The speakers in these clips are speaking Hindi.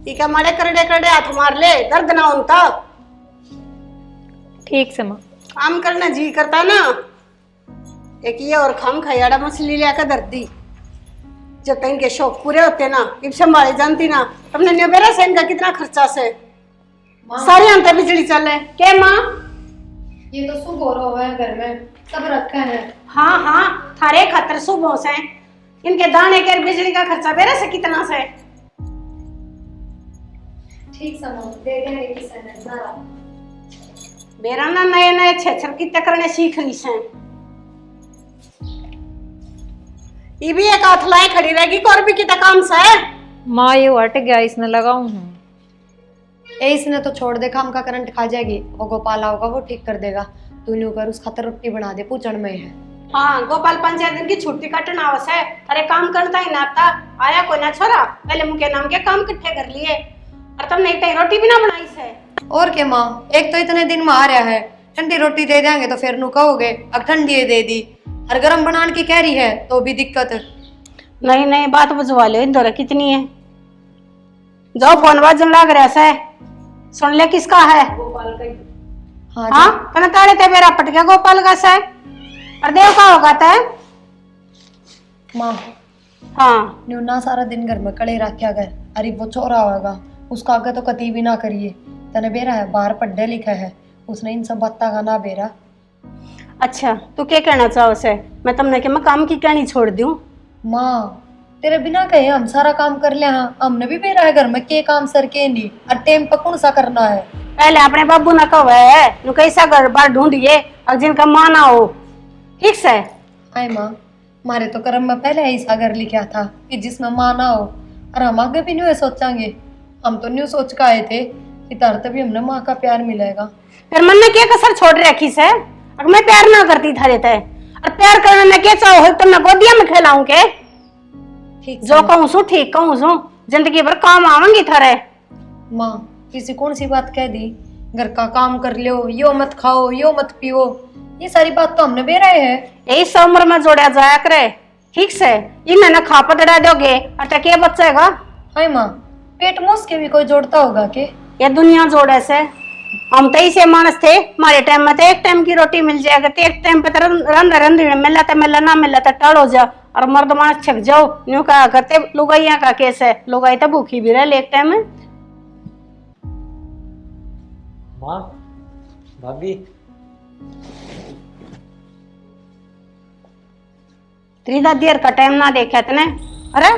ठीक है, मारे करड़े करड़े हाथ मार ले, दर्द ना होता। ठीक से माँ। काम करना जी करता ना, एक ये और खाम खायाड़ा मछली लेकर दर्दी, जब तक इनके शौक पूरे होते ना, इब संभाले जानती ना। तुमने न्यूबेरा से इनका कितना खर्चा से सारी अंतर बिजली चले के माँ। ये तो सुबह हो रहा है, घर में सब रखा है। हाँ हाँ, थारे खतर सुबह से इनके दाने के बिजली का खर्चा बेरा से कितना से। ठीक समझ दे देंगे किसी ने सारा। बेरा ना नए नए छेछर की करने सीख ली से। ये भी एक हाथ लाए खड़ी रहेगी, और भी कितना काम से। माँ ये हट गया, इसने लगाऊं हूँ। इसने तो छोड़ दे, काम का करंट खा जाएगी। वो गोपाल होगा वो ठीक कर देगा। तू न्यू कर, उस खातर रोटी बना दे, पूछण में है। हाँ, गोपाल 5 दिन की छुट्टी काटना आवस है। अरे काम करता ही ना आता, आया कोई ना छोरा, पहले मुके नाम के काम इकट्ठे कर लिए और तुमने एक रोटी भी ना बनाई से। और क्या माँ, एक तो इतने दिन में आ रहा है, ठंडी रोटी दे देंगे तो फिर नु कहोगे अब ठंडी दे दी, और गर्म बनाने की कह रही है तो भी दिक्कत। नहीं नहीं, बात बुझवा लो, इन दौरा कितनी है। जाओ फोन बाजन लाग रहा है, सुन ले किसका है। गोपाल का। हाँ कहना ताड़े ते मेरा पट गया गोपाल का से, और देव का होगा तय। माँ हाँ न्यू ना सारा दिन घर में कड़े रखा कर, अरे वो छोरा होगा उसका आगे तो कती भी ना करिए। तने बेरा है बाहर पढ़े लिखा है, उसने इन सब बातों का ना बेरा। अच्छा, तू क्या कहना चाहो से? मैं तुमने के मैं काम की कहनी छोड़ दूं? माँ तेरे बिना कहे हम सारा काम कर ले। हाँ हमने भी बेरा है घर में के काम सर के नहीं, और टाइम पर कौन सा करना है। पहले अपने बाबू ना कहो है, नु कैसा घर बार ढूंढिए और जिनका माना हो। ठीक से? हाय माँ, हमारे तो कर्म में पहले ऐसा घर लिखा था कि जिसमें माँ ना हो, और हम आगे भी न्यू सोचांगे। हम तो न्यू सोच के आए थे कि तार तभी हमने माँ का प्यार मिलेगा। फिर मन ने क्या कसर छोड़ रखी से? अगर मैं प्यार ना करती था रहता है, और प्यार करने में क्या चाहो तो मैं गोदिया में खिलाऊं के? ठीक जो कहूँ सू ठीक कहूँ सू, जिंदगी भर काम आवेंगी थारे। माँ किसी कौन सी बात कह दी, घर का काम कर लो, यो मत खाओ यो मत पियो, ये सारी बात तो हमने बेरा है। यही सब उम्र में जोड़ा जाया करे। ठीक से? इन्हें ना खा पतड़ा दोगे और क्या बचेगा? हाय माँ, पेट मोस के भी कोई जोड़ता होगा के? ये दुनिया जोड़े से। हम तो ऐसे मानस थे, हमारे टाइम में तो एक टाइम की रोटी मिल जाएगा, तो एक टाइम पे तो रंध रंधीड़ मिला तो मिला, ना मिला तो टल हो जा, और मर्द मानस छक जाओ। यूं कहा करते लुगाइया का केस है, लुगाई तो भूखी भी रहे एक टाइम में। माँ, भाभी, त्रिदा देर का टाइम ना देखा तने। अरे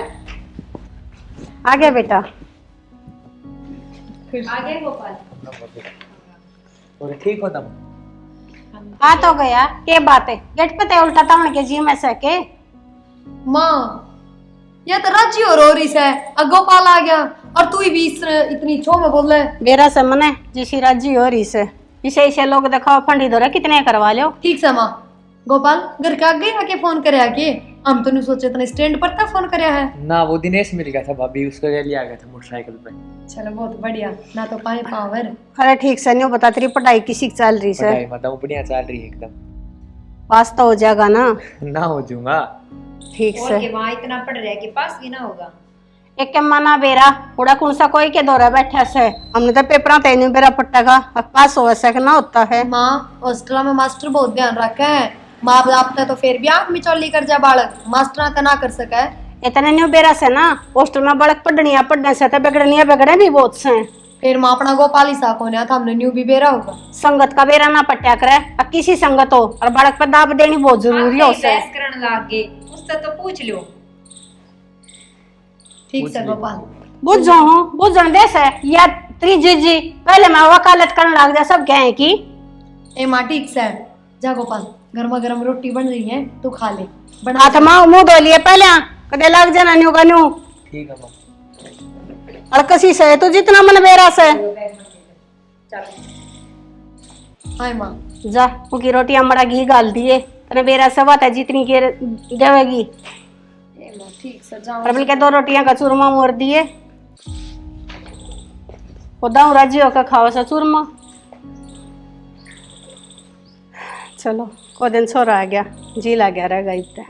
आगे बेटा, आगे गोपाल। और ठीक हो तुम? आ तो गया, क्या बात है? गेट पे ते उल्टा तावण के जी में से के। माँ ये तो राजी हो रही है, गोपाल आ गया और तू भी इतनी छो में बोल रहे। बेरा से मने जिसी राजी हो रही से, इसे इसे लोग दिखाओ फंडी दो कितने करवा लो। ठीक से माँ। गोपाल घर के आगे आके फोन करे आके, हम तो नहीं सोचे इतने स्टैंड पर था फोन करे है ना, वो दिनेश मिल गया था भाभी, उसको ले आ गया था मोटरसाइकिल पे। चलो बहुत बढ़िया, ना तो पाए पावर। अरे ठीक से नहीं बता, तेरी पढ़ाई किसी की चल रही से? पढ़ाई मतलब बढ़िया चल रही है एकदम। पास तो हो जाएगा ना? ना हो जाऊंगा। ठीक से। माँ इतना पढ़ रहा है कि पास भी ना होगा। एक के माना बेरा उड़ा कौन सा कोई के दौरा बैठा से, हमने तो पेपर तेन बेरा पट्टेगा, अब पास हो सके ना होता है। माँ हॉस्टल में मास्टर बहुत ध्यान रखा है, माँ बाप ने तो फिर भी आंख मिचौली कर जा बालक, मास्टर तो ना कर सका है। इतने न्यू बेरा से ना हॉस्टल में बालक पढ़निया पढ़ने से तो बिगड़निया बिगड़े भी बहुत से। फिर माँ अपना गोपाल ही साफ होने था, हमने न्यू भी बेरा होगा। संगत का बेरा ना पट्या करे, अब किसी संगत हो और बालक पर दाब देनी बहुत जरूरी हो से। उससे तो पूछ लो। ठीक से गोपाल। बुझो हूँ बुझन दे से या त्रिजी जी पहले मैं वकालत करने लग जा सब कहे की। ए माँ ठीक से जा गोपाल, गर्मा गर्म रोटी बन रही है तू खा ले। हाथ माँ मुंह धो लिए पहले, कदे लग जाना न्यू का न्यू। ठीक है माँ। और कसी से तू जितना मन बेरा से हाय माँ। जा उनकी रोटियां मड़ा घी गाल दिए, तने बेरा से बात है जितनी के देवेगी। ठीक से जाओ। और बल्कि 2 रोटियां का चूरमा मोर दिए, वो दाऊ राजी होकर खाओ सा चूरमा। चलो को दिन छोरा आ गया, जी ला गया रहेगा इतना।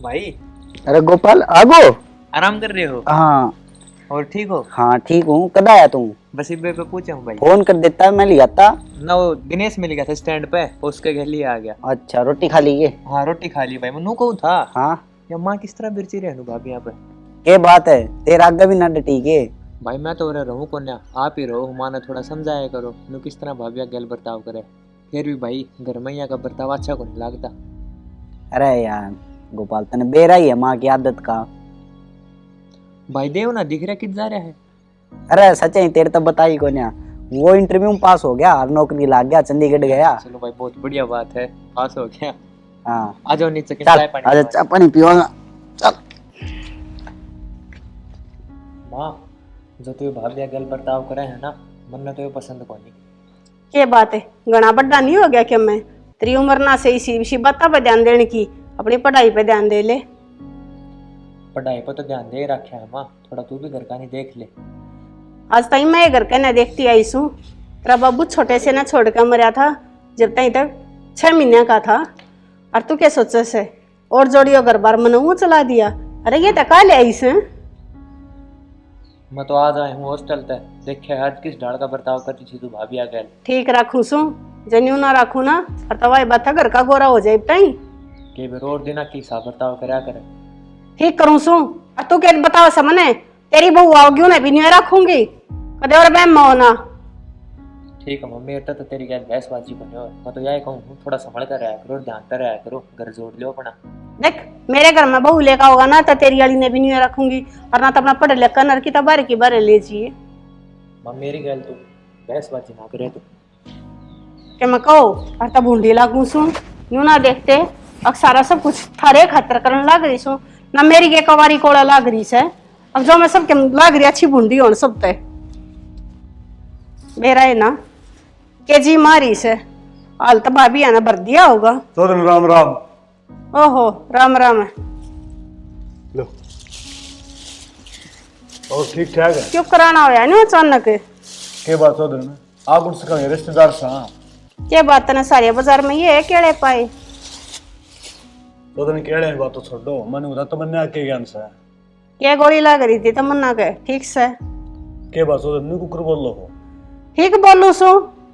भाई अरे गोपाल आगो, आराम कर रहे हो? हाँ और ठीक हो? हाँ ठीक हूँ। कब आया तू? बस इब्बे पे पूछा हूँ भाई। फोन कर देता मैं ले आता। ना वो दिनेश मिल गया था स्टैंड पे, उसके घर लिए आ गया। अच्छा रोटी खा ली ये? हाँ रोटी खा ली भाई। मैं नू कहूँ था हाँ या माँ किस तरह बिरची रहनू भाभी यहाँ पे। ये बात है, तेरा आगे भी ना डटी के। भाई मैं तो रहूँ कौन, आप ही रहो। माना थोड़ा समझाया करो नू किस तरह भाभी गल बर्ताव करे। फिर भी भाई घर मैया का बर्ताव अच्छा को नहीं लगता। अरे यार गोपाल तने बेरा ही है माँ की आदत का। भाई देव ना दिख रहा किध जा रहा है। अरे सच है, तेरे तो बता ही को ना, वो इंटरव्यू में पास हो गया और नौकरी लग गया, चंडीगढ़ गया। चलो भाई बहुत बढ़िया बात है, पास हो गया। हाँ आ जाओ नीचे चल चाय पानी। आज चाय पानी पियोगा। चल माँ जो तू भाभी गल बर्ताव करे है ना, मन तो ये पसंद को नहीं। ये बात है, घना बड्डा नहीं हो गया क्या मैं? तेरी उम्र ना से इसी बातों पे ध्यान देने की, अपनी पढ़ाई पे ध्यान दे ले। पढ़ाई पर तो ध्यान दे रखा है माँ, थोड़ा तू भी घर का नहीं देख ले। आज तक मैं घर का न देखती आई हूँ। तेरा बाबू छोटे से ना छोड़ कर मरा था जब तक 6 महीने का था। और तू क्या सोचा से और जोड़ियो घर बार मनाऊ चला दिया? अरे ये टका ले आई से। मैं तो आज आया हूँ हॉस्टल तक, देखे आज किस ढाल का बर्ताव करती थी तू भाभी आ गए। ठीक रखू सू, जन्यू ना रखू ना और तवा बात घर का गोरा हो जाए तई के भी रोड देना की सा बर्ताव करया करे। ठीक करूँ सू। और तू क्या बताओ समने, तेरी बहू आओगी ना भी नहीं रखूंगी कदे और मैं मोना। ठीक है मम्मी, तो तेरी क्या बहसबाजी बने हो। मैं तो यही कहूँ थोड़ा संभल कर रहा करो, ध्यान कर रहा करो, घर जोड़ लो अपना। देख मेरे घर में बहू लेकर होगा ना तो तेरी वाली ने भी नहीं रखूंगी और ना तो अपना पढ़ लिख कर नर की बारे की बारे ले जाइए। मम्मी मेरी गल तू बहसबाजी ना करे तू। क्या मैं कहो और तब बूंदी लागू सू यूं ना देखते अब सारा सब कुछ थारे खातर करने लाग रही सू ना, मेरी के कवारी कोड़ा लाग रही से। अब जो मैं सबके लाग रही अच्छी बूंदी हो सब तय मेरा है ना के जी मारी से हाल तो भाभी आना भर दिया होगा। तो राम राम। ओहो राम राम है। लो और ठीक ठाक है? क्यों कराना होया नहीं अचानक? के बात हो दिन आप उनसे कहें रिश्तेदार सा क्या बात ना सारे बाजार में ये है केड़े पाए तो दिन केड़े बात तो छोड़ो, मैंने बता तो मैंने आके ज्ञान से क्या गोली लग रही थी तमन्ना के ठीक से? के बात हो दिन कुकर बोल लो हो। ठीक बोलू सू,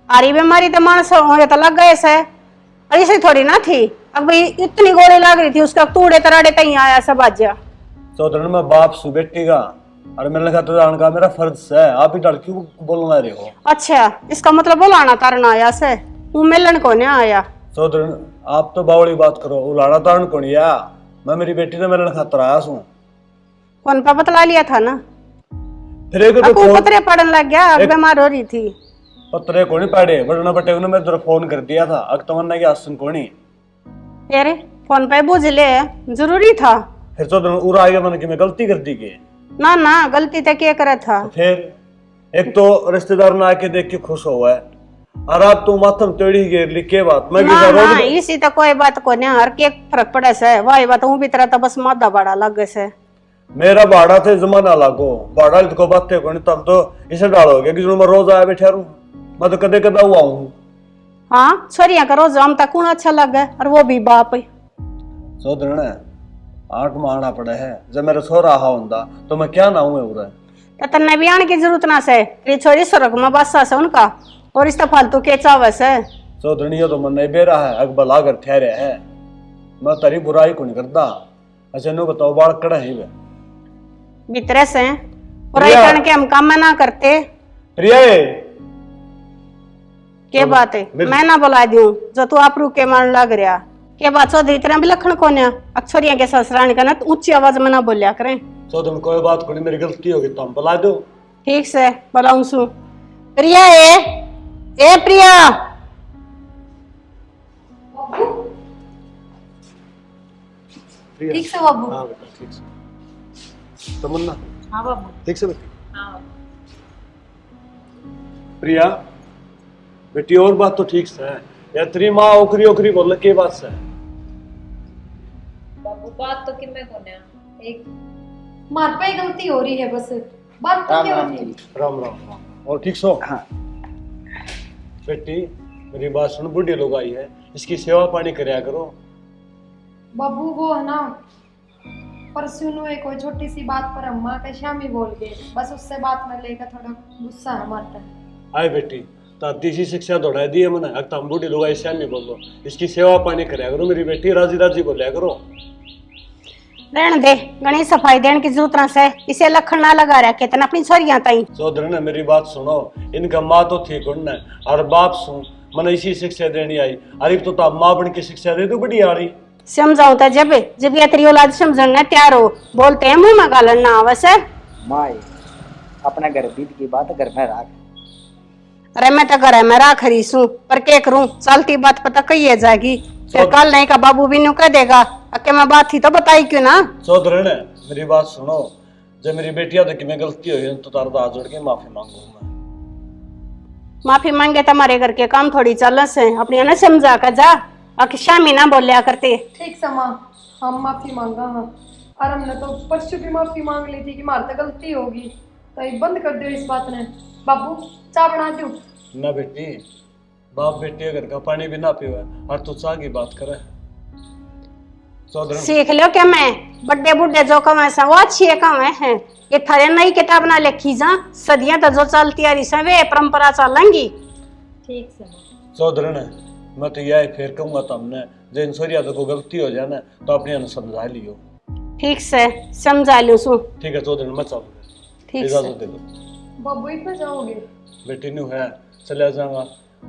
आरी बीमारी तो मानस हो तो लग गए से और इसे थोड़ी ना थी। अब भाई इतनी गोली लग रही थी उसका तूड़े तराड़े तई आया सब आजा। चौधरी मैं बाप सु बेटी का और मैंने कहा तो जान का मेरा फर्ज है, आप ही डर क्यों बोलना रहे हो? अच्छा इसका मतलब बुलाना तारना आया से, वो मिलन को नहीं आया। चौधरी आप तो बावड़ी बात करो, उलाड़ा तारण कौन या मैं मेरी बेटी ने मिलने खातर आया हूँ। फोन पर बतला लिया था ना, फिर एक पतरे पड़न लग गया, बीमार हो रही थी। पत्रे को नहीं पड़े बड़ना बटे उन्होंने मैं तेरा फोन कर दिया था अग तमन्ना की आसन को नहीं। अरे फोन पे बुझ ले, जरूरी था। फिर चौधरी उरा आ गया मैंने कि मैं गलती कर दी के ना ना गलती तो क्या करे था। फिर एक तो रिश्तेदार ने आके देख के खुश हुआ है और आप तो माथम टेढ़ी घेर ली के बात मैं ना ना इसी तो कोई बात को नहीं, हर के फर्क पड़े से वही बात हूँ भी तरह तो बस मादा बड़ा लग गए से। मेरा भाड़ा थे जमाना लागो भाड़ा को बात थे कोई तब तो इसे डालोगे कि मैं रोज आया बैठा रहूं, मैं तो कदे कदा हुआ हूँ। हाँ छोरिया का रोज हम तक कौन अच्छा लगे और वो भी बाप। चौधरी ने आठ मारना पड़ा है, जब मेरा सो रहा होता तो मैं क्या ना हूँ उरे तो तन्ने भी आने की जरूरत ना से, तेरी छोरी स्वर्ग में बादशाह से उनका और इस फालतू के चावे से। चौधरी ये तो मन नहीं बेरा है अकबल आकर ठहरे है, मैं तेरी बुराई को नहीं करता। अच्छा नो बताओ बाढ़ कड़ा है वे भीतरे से बुराई करने के हम काम में ना करते। प्रिया क्या बात है मैं ना बुला दूं जो तू आप रुके मान लग रहा। क्या बात चौधरी इतना भी लखन को अक्षरिया के ससुराल का ना ऊंची आवाज में ना बोलिया करें। चौधरी कोई बात को नहीं, मेरी गलती होगी तो हम बुला दो। ठीक से बुलाऊं सु। प्रिया ए प्रिया ठीक से बाबू। हाँ बेटा ठीक से। तमन्ना हाँ बाबू। ठीक से बेटी। हाँ प्रिया बेटी और बात तो ठीक से है या तेरी माँ ओखरी ओखरी बोल के बात से बाबू बात तो किमे को ने एक मार पे गलती हो रही है बस, बात तो क्या होती है। राम राम राम और ठीक सो। हाँ बेटी मेरी बात सुन, बूढ़ी लोग आई है इसकी सेवा पानी करया करो। बाबू वो है ना पर सुनो एक कोई छोटी सी बात पर अम्मा के शामी बोल गए, बस उससे बात में लेकर थोड़ा गुस्सा है हमारा। आए बेटी तीसरी शिक्षा दौड़ा दी है मैंने। अब तुम बूढ़ी लोग ऐसे नहीं बोलो, इसकी सेवा पानी कराया करो मेरी बेटी, राजी राजी बोलिया करो। रहने दे, गणी सफाई देने की जरूरत से इसे लखन ना लगा रहा कितना अपनी छोरियां ताई। सोदर ने मेरी बात सुनो, इनका माँ तो थी कुंड है और बाप सु मैंने इसी शिक्षा देनी आई। अरे तो माँ बन की शिक्षा दे दो बड़ी आ रही। समझाऊ तो जब जब ये तेरी औलाद समझना तैयार हो, बोलते हैं मुंह में गालन ना आवश्य। माँ अपना घर बीत की बात घर में राख। अरे मैं तो घर में राख रही हूँ, पर क्या करूँ, चलती बात पता कही है जाएगी, फिर कल नहीं का बाबू भी नु कह देगा अके मैं बात थी तो बताई क्यों ना। सोदर ने मेरी बात सुनो, जब मेरी बेटिया तो कि मैं गलती हुई तो तारा हाथ जोड़ के माफी मांगू मैं। माफी मांगे तुम्हारे घर के काम थोड़ी चल से, अपनी ना समझा कर जा, अके शामी ना बोलिया करते। ठीक समा, हम माफी मांगा हाँ, और हमने तो परसों भी माफी मांग ली थी कि मारते गलती होगी, तो ये बंद कर दो इस बात ने। बाबू चाय बना दूं? ना बेटी, बाप बेटी घर का पानी भी ना पीवे और तू चाह की बात करे। सोदर सीख लो क्या मैं बड़े बुढ़े जो कमाए से वो अच्छी कमाए हैं, ये थारे नई किताब ना लिखी जा, सदियां तो जो चलती आ रही से वे परंपरा चलेंगी। ठीक से सोदर ने मैं तो यह फिर कहूंगा तुमने, जो इंसोरिया तो को गलती हो जाए ना तो अपने अनु समझा लियो। ठीक से समझा लू सू। ठीक है सोदर मैं चल ठीक इजाजत दे दो। बाबू इतना जाओगे? बेटी न्यू है चले जाऊंगा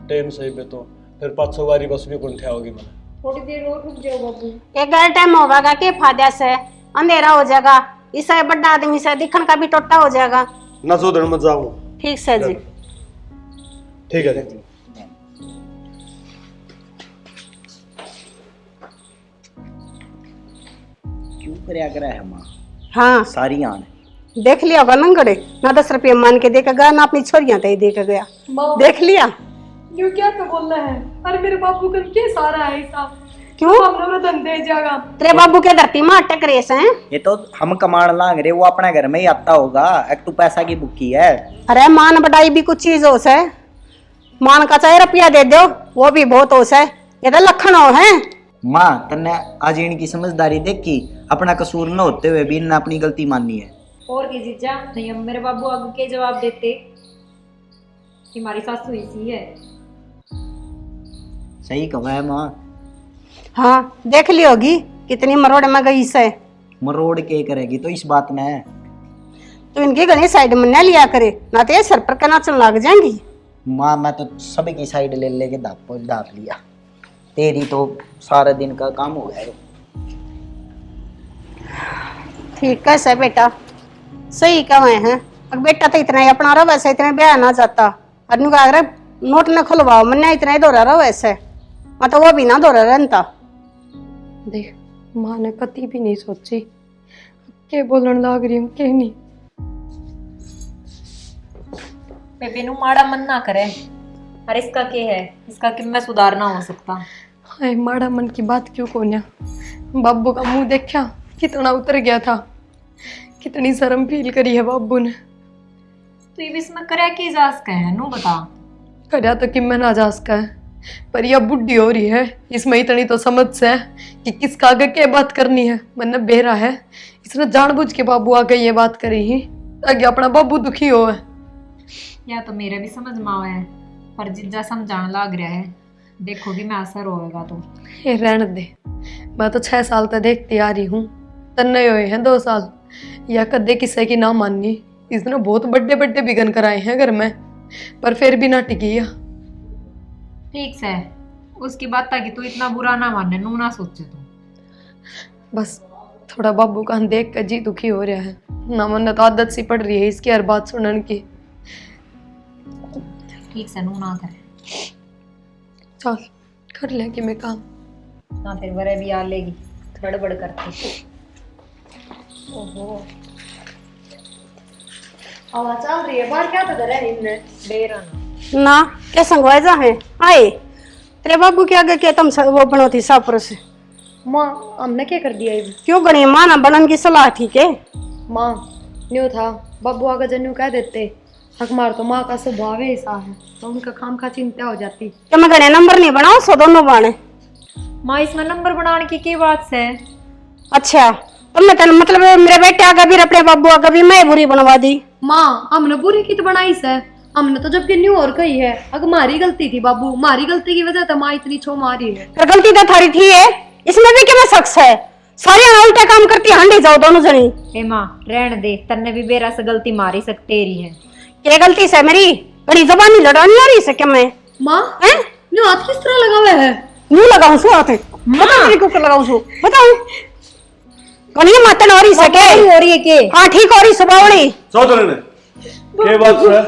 टाइम सही पे, तो फिर 500 बारी बस भी कुंठिया होगी मैंने। थोड़ी देर और रुक जाओ बाबू। एक गलत टाइम होगा के फायदा से अंधेरा हो जाएगा, इससे बड़ा आदमी से दिखन का भी टोटा हो जाएगा। ना सोदर मत जाऊं। ठीक से जी। ठीक है जी। क्यों करया करे है माँ हाँ सारी आन। देख लिया होगा नंगड़े, ना 10 रुपये मान के देके गया, ना अपनी छोरियां ते दे के गया, माँ देख लिया। यूं क्या तो बोलना है, अरे मेरे बाबू का क्या सारा है ऐसा, क्यों हमने वो धंधे जाएगा। तेरे बाबू के धरती में अटक रेस हैं। ये तो हम कमाण लांग रहे, वो अपने घर में ही आता होगा, एक तो पैसा की बुक्की है। अरे मान बढ़ाई भी कुछ चीज हो से, मान का चाहे रुपया दे दो वो भी बहुत हो से, ये तो लखन हो है। माँ तन्ने आज इनकी समझदारी देखी, अपना कसूर न होते हुए भी इन्हें अपनी गलती माननी है। और की जीजा नहीं, हम मेरे बाबू आगे के जवाब देते कि हमारी सासू ऐसी है। सही कहा है माँ। हाँ देख ली होगी कितनी मरोड़ में गई से। मरोड़ के करेगी तो इस बात में है। तो इनकी गली साइड में न लिया करे, ना तो ये सर पर के नाचन लग जाएंगी। माँ मैं तो सभी की साइड ले लेके दाप लिया, तेरी तो सारा दिन का काम हो गया। ठीक है सर बेटा, सही कहे हैं। अब बेटा तो इतना ही अपना रहा वैसे, इतना ब्याह ना जाता, अनु का अगर नोट न खुलवाओ मैंने इतना ही दौरा रहा वैसे, मैं तो वो भी ना दौरा रहता। देख माँ ने कति भी नहीं सोची, के बोलने लग रही हूँ के नहीं। बेबी नु माड़ा मन ना करे, अरे इसका क्या है, इसका कि मैं सुधारना हो सकता। हाय माड़ा मन की बात क्यों कोन्या, बाबू का मुंह देखा कितना उतर गया था, कितनी शर्म फील करी है बाबू ने। तो ये भी इसमें करे की जास का है नु बता। करया तो कि मैं नाजाज का है, पर यह बुढ़ी हो रही है, इसमें इतनी तो समझ से है कि किसका आगे क्या बात करनी है। मैंने बेरा है, इसने जानबूझ के बाबू आगे ये बात करी ही ताकि अपना बाबू दुखी हो। या तो मेरे भी समझ में आवे है, पर जिज्जा समझाने लग रहा है, देखोगी मैं असर होएगा तो। ये रहने दे, मैं तो 6 साल तक देखती आ रही हूँ, तन्ने हुए हैं 2 साल, या कदे किसी की ना माननी। इसने बहुत बड़े बड़े बिगन कराए हैं घर में, पर फिर भी ना टिकी है। ठीक से उसकी बात था कि तू इतना बुरा ना माने, नू ना सोचे तू। बस थोड़ा बाबू का देख कर जी दुखी हो रहा है, ना मन तो आदत सी पड़ रही है इसकी हर बात सुनने की। ठीक से नू ना करे, चल कर ले कि मैं काम ना फिर वरे भी आ लेगी बड़बड़ करती। ओहो आवाज चल रही है बाहर, क्या तो डरा है इनने डेरा ना ना क्या संगवाए जा है आए तेरे बाबू के आगे क्या तुम वो बनोती सापुर से। माँ हमने क्या कर दिया ये? क्यों गणी माँ ना बनन की सलाह ठीक है। माँ न्यू था बाबू आगे जन्यू कह देते, हमार तो माँ का स्वभाव ऐसा है, तो उनका काम का चिंता हो जाती। क्या मैं गणे नंबर नहीं बनाओ सो दोनों बाणे। माँ इसमें नंबर बनाने की बात से। अच्छा तुमने तो मतलब मेरे बेटे आगे भी अपने बाबू आगे भी मैं बुरी बनवा दी। माँ हमने बुरी की तो बनाई से, हमने तो जब न्यू और कही है अगर हमारी गलती थी बाबू, हमारी गलती की वजह तो माँ इतनी छो मारी है। पर गलती तो थारी थी है, इसमें भी क्या शख्स है? सारे उल्टे काम करती हंडी जाओ दोनों जनी। ए माँ रहने दे, तन्ने भी बेरा से गलती मारी सक तेरी है। क्या गलती से मेरी? बड़ी जबानी लड़ानी आ रही से क्या मैं? माँ हैं? न्यू हाथ किस तरह लगा हुआ है? मुंह लगाऊं सु हाथ बताओ तेरे को क्या लगाऊं सु बताओ। कनिया मातन हो रही सके हो रही है के? हाँ ठीक हो रही सुबावड़ी। चौधरी ने के बात है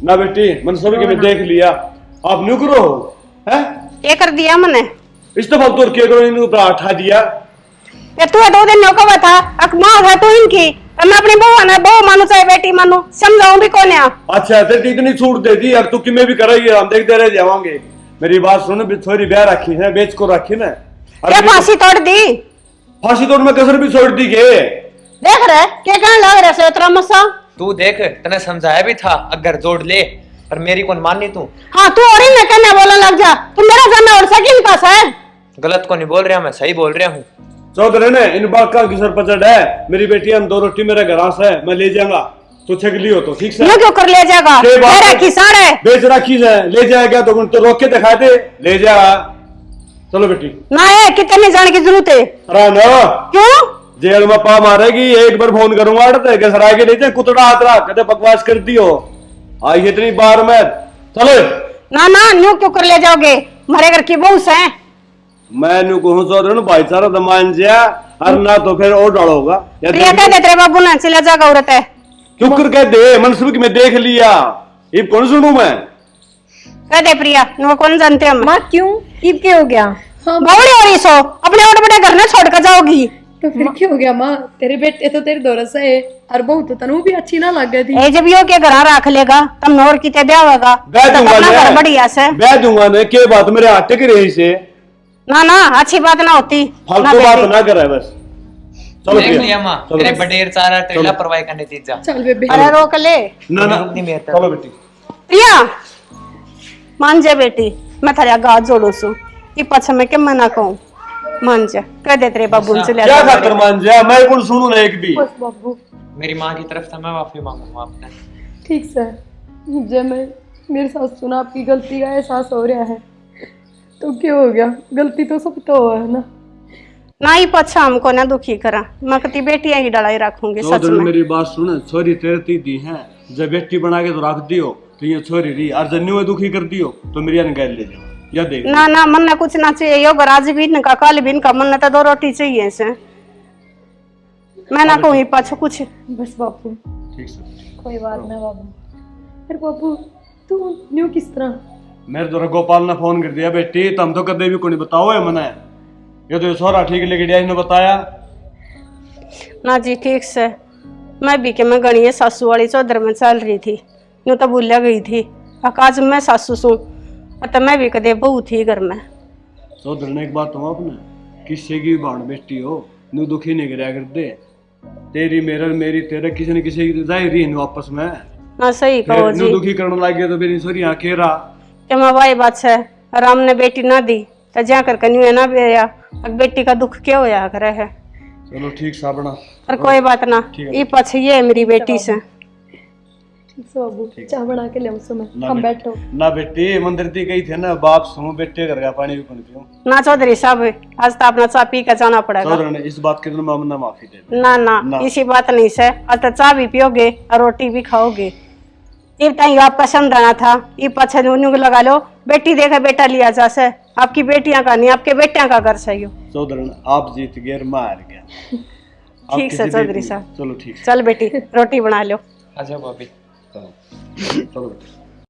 ना बेटी, मन सभी के मैं देख लिया, आप न्यू करो है ये कर दिया मैंने, इस दफा तो के करो इनको ऊपर उठा दिया। ये तू 2 दिन नौका हुआ था अकमा है तो इनकी, और मैं अपनी बहू ना बहू मानू चाहे बेटी मानू समझाऊं भी कौन है। अच्छा तेरी इतनी छूट दे दी, अब तू किमें भी करेगी, हम देखते रह जावांगे। मेरी बात सुन, थोड़ी ब्याह रखी है, बेच को रखी ना। ये फांसी तोड़ दी, फांसी तोड़ में कसर भी छोड़ दी के। देख रहे क्या कहने लग रहे से उतरा मसा। तू देख, तने समझाया भी था अगर जोड़ ले, पर मेरी कौन माननी तू? हाँ तू और ही न कहने बोलने लग जा, तू मेरा जाना और सकी पास है। गलत को नहीं बोल रहा, मैं सही बोल रहा हूँ। चौधरी ने इन बात का किसर पचड़ है, मेरी बेटी हम 2 रोटी मेरे घर से मैं ले जाऊंगा, तो छक लियो तो ठीक से। ये क्यों कर ले जाएगा? तेरा किसान है, बेच रखी है, ले जाएगा तो रोक के दिखा दे, ले जा। चलो बेटी ना है कितने जाने की जरूरत है? अरे ना क्यों? जेल में पा मारेगी, एक बार फोन करूंगा सराय के ले जाए, कुतड़ा हाथ रख कहते बकवास करती हो आई इतनी बार में। चलो ना ना न्यू क्यों कर ले जाओगे, हमारे घर की बहू है। मैं न्यू कहूँ चौधरी भाईचारा दमान जा, और ना तो फिर और डालोगा। प्रिया कह दे तेरे बाबू ना चला जाएगा औरत है। क्यों कर कह दे, मनसुख में देख लिया, ये कौन सुनू मैं? कह दे प्रिया, नो कौन जानते हम। माँ क्यों? ईब के हो गया? बावड़ी हो रही सो, अपने और बड़े घर में छोड़ कर जाओगी। तो फिर क्या हो गया माँ, तेरे बेटे तो तेरे दोरस है और बहू तो तनु भी अच्छी ना लग गई थी। ए जब यो के घर रख लेगा तब नौर की ते ब्याह होगा, ब्याह तब दूंगा अपना घर मैं, बढ़िया से। ब्याह दूंगा मैं, के बात मेरे हाथ टिक रही से, ना ना अच्छी बात ना होती ना फालतू बात बेटी। ना करे बस। चलो देख प्रिया, लिया माँ, चलो। तेरे बडेर चारा तेरी लापरवाही का नतीजा। चल बेबे अरे रोक ले ना ना नहीं मेहता। चलो बेटी। प्रिया, मान जा बेटी, मैं थारे गाज जोड़ू सु कि पछ में के मना कहूं, मान जा कह दे तेरे बाबू से ले क्या जा। खातर मान जा, मैं कौन सुनू ना एक भी। बस बाबू मेरी माँ की तरफ से मैं माफी मांगूंगा आपने। ठीक से, जब मैं मेरे साथ सुना आपकी गलती का एहसास हो रहा है तो क्या हो गया, गलती तो सब तो है ना। ना ही पछा हमको ना दुखी करा, मैं कती बेटियां ही डलाई रखूंगी सच चौधरी में। मेरी बात सुन, छोरी तेरती दी है, जब बेटी बना के तो रख दियो तो ये छोरी रही, और जन्नू में दुखी कर दियो तो मेरी अनगैल ले जाओ, या देख। ना ना मन ने कुछ ना चाहिए, यो आज भी इनका कल भी इनका मन ने तो 2 रोटी चाहिए से, मैं ना कहूँ पाछो कुछ। बस बाबू ठीक से। कोई बात ना बाबू। फिर बाबू तू न्यू किस तरह? मेरे तो गोपाल ने फोन कर दिया बेटी, तुम तो कदे भी कोई बताओ है मने, ये तो सोरा ठीक लेके गया, इसने बताया ना जी ठीक से, मैं भी के मैं गणिये सासू वाली चौधर में चल रही थी, यूं तो भूलिया गई थी, आज मैं सासू सू तो मैं भी कदे बहू थी घर में। चौधरी ने एक बात तुम अपने किसी की बाण बेटी हो, नू दुखी नहीं कराया कर दे, तेरी मेरी तेरे किसी न किसी की जाहिर ही आपस में, ना सही कहो फिर नू जी दुखी करने लग गया तो फिर सॉरी आंखें रहा। कि मैं वही बात है, राम ने बेटी ना दी तो जा कर कन्यू ना बेया, अब बेटी का दुख क्या होया करे है। चलो ठीक साबना, पर कोई बात ना, ये पछ ये है मेरी बेटी से। ठीक से बाबू, चाय बना के ले समय ना हम बेटी। बैठो। ना बेटी मंदिर दी गई थे ना, बाप सुनो बेटे घर का पानी भी कौन पियो। ना चौधरी साहब, आज तो अपना चाय पी कर जाना पड़ेगा। चौधरी ने इस बात के लिए मैं माफी दे दी। ना ना ना। इसी बात नहीं से, आज तो चाय भी पियोगे और रोटी भी खाओगे। ये टाइम आपका समझाना था, ये पछे को लगा लो, बेटी देखे बेटा लिया जा से, आपकी बेटियां का नहीं आपके बेटियां का घर सही हो। चौधरी ने आप जीत गए और मैं हार गया। आप ठीक किसी है चौधरी बेटी- साहब, चलो ठीक चल बेटी रोटी बना लो। अच्छा भाभी। चलो चलो बेटी।